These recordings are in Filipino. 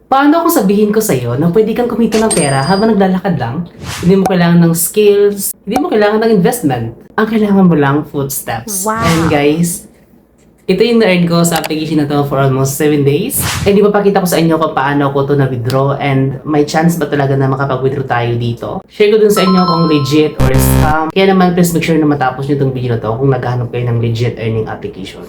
Paano kung sabihin ko sa'yo na pwede kang kumita ng pera habang naglalakad lang? Hindi mo kailangan ng skills, hindi mo kailangan ng investment. Ang kailangan mo lang, footsteps. Wow! And guys, ito yung na-earn ko sa application na to for almost 7 days. And ipapakita ko sa inyo kung paano ko to na-withdraw and may chance ba talaga na makapag-withdraw tayo dito. Share ko dun sa inyo kung legit or scam. Kaya naman, please make sure na matapos nyo itong video na to kung naghahanap kayo ng legit earning application.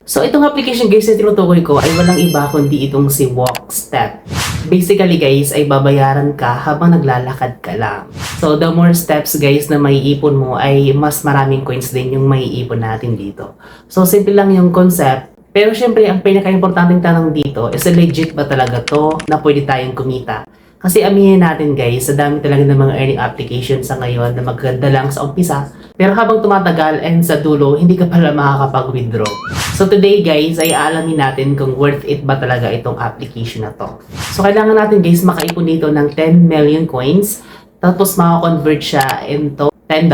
So, itong application guys na tinutukoy ko ay walang iba kundi itong si WalkStep. Basically guys, ay babayaran ka habang naglalakad ka lang. So, the more steps guys na maiipon mo ay mas maraming coins din yung maiipon natin dito. So, simple lang yung concept. Pero syempre, ang pinaka-importanting tanong dito is legit ba talaga to na pwede tayong kumita? Kasi aminin natin guys, sa dami talaga ng mga earning applications sa ngayon na maganda lang sa umpisa. Pero habang tumatagal and sa dulo, hindi ka pala makakapag-withdraw. So today guys, ay alamin natin kung worth it ba talaga itong application na to. So kailangan natin guys makaipon dito ng 10 million coins. Tapos makakonvert siya into $10.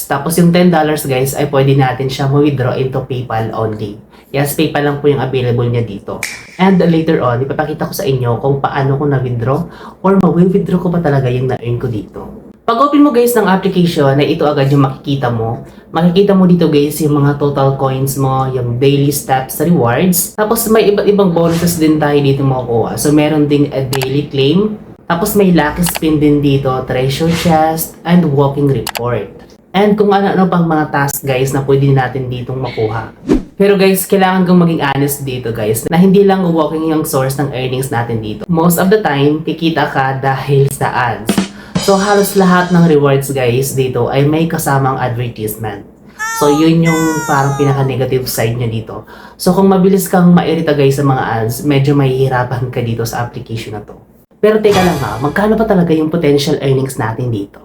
Tapos yung $10 guys ay pwede natin siya ma-withdraw into PayPal only. Yes, PayPal lang po yung available niya dito. And later on, ipapakita ko sa inyo kung paano ko na-withdraw or ma-withdraw ko ba talaga yung na-earn ko dito. Pag open mo guys ng application, na ito agad yung makikita mo. Makikita mo dito guys yung mga total coins mo, yung daily steps, rewards. Tapos may iba't ibang bonuses din tayo dito makukuha. So meron ding a daily claim. Tapos may lucky spin din dito, treasure chest, and walking report. And kung ano-ano pang mga tasks guys na pwede natin ditong makuha. Pero guys, kailangan kong maging honest dito guys, na hindi lang walking yung source ng earnings natin dito. Most of the time, kikita ka dahil sa ads. So halos lahat ng rewards guys dito ay may kasamang advertisement. So yun yung parang pinaka-negative side niya dito. So kung mabilis kang mairita guys sa mga ads, medyo mahihirapan ka dito sa application na to. Pero teka lang ha, magkano pa talaga yung potential earnings natin dito?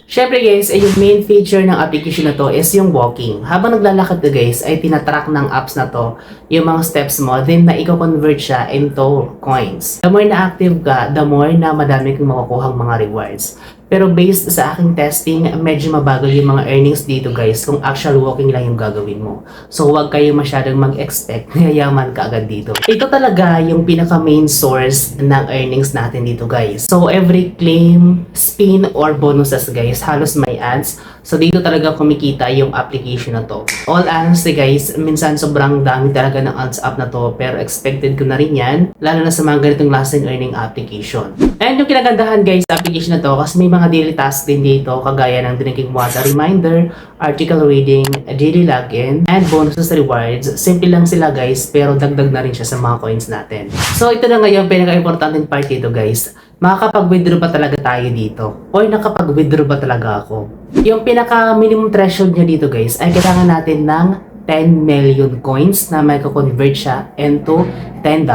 Syempre guys, yung main feature ng application na to is yung walking. Habang naglalakad ka guys, ay tinatrack ng apps na to yung mga steps mo, then na i-convert siya into coins. The more na active ka, the more na madami kang makukuhang mga rewards. Pero based sa aking testing, medyo mabagal yung mga earnings dito guys kung actual walking lang yung gagawin mo. So huwag kayo masyadong mag-expect na yayaman ka agad dito. Ito talaga yung pinaka main source ng earnings natin dito guys. So every claim, spin, or bonuses guys, halos may ads. So dito talaga kumikita yung application na to. All honesty guys, minsan sobrang dami talaga ng ads app na to, pero expected ko na rin yan, lalo na sa mga ganitong lasting earning application. And yung kinagandahan guys sa application na to, kasi may mga daily tasks din dito, kagaya ng drinking water reminder, article reading, daily login, and bonuses rewards. Simple lang sila guys, pero dagdag na rin siya sa mga coins natin. So ito na ngayon, pinaka-importanting part dito guys. Makakapag-withdraw ba talaga tayo dito? O nakapag-withdraw ba talaga ako? Yung pinaka-minimum threshold niya dito guys, ay kailangan natin ng 10 million coins na may convert siya into $10.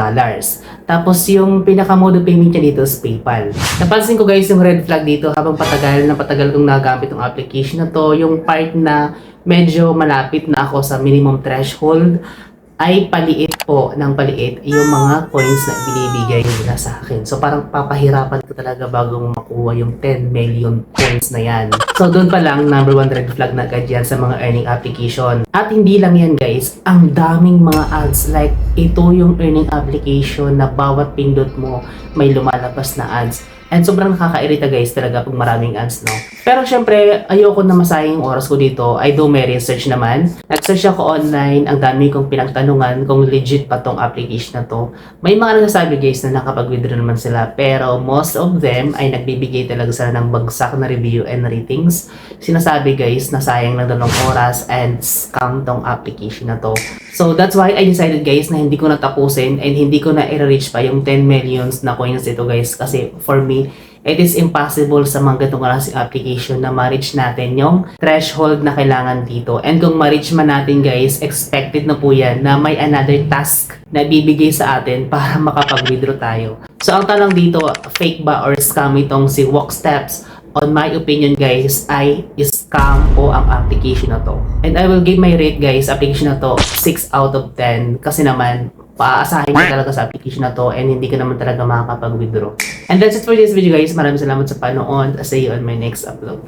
Tapos yung pinaka-mode of payment niya dito is PayPal. Napansin ko guys yung red flag dito habang patagal kong nagamit yung application na to, yung part na medyo malapit na ako sa minimum threshold, ay paliit po ng paliit yung mga coins na binibigay nila sa akin. So parang papahirapan ko talaga bago mo makuha yung 10 million coins na yan. So doon pa lang, number 1 red flag na agad yan sa mga earning application. At hindi lang yan guys, ang daming mga ads. Like ito yung earning application na bawat pindot mo may lumalabas na ads. And sobrang nakakairita guys talaga pag maraming ads, no? Pero syempre, ayoko na masayang yung oras ko dito. I do my research naman. Nag-search ako online. Ang dami kong pinagtanungan kung legit pa tong application na to. May mga nagsasabi guys na nakapag-withdraw naman sila. Pero most of them ay nagbibigay talaga sila ng bagsak na review and ratings. Sinasabi guys na sayang lang daw ng oras and scam tong application na to. So that's why I decided guys na hindi ko natapusin and hindi ko na i-reach pa yung 10 millions na coins ito guys. Kasi for me, it is impossible sa mga ganitong klaseng application na ma-reach natin yung threshold na kailangan dito. And kung ma-reach man natin guys, expected na po yan na may another task na bibigay sa atin para makapag-withdraw tayo. So ang tanong dito, fake ba or scam itong si WalkSteps? On my opinion guys, ay scam po ang application na to. And I will give my rate guys, application na to 6 out of 10. Kasi naman, paaasahin ka talaga sa application na to and hindi ka naman talaga makakapag-withdraw. And that's it for this video guys. Maraming salamat sa panood. See you on my next upload.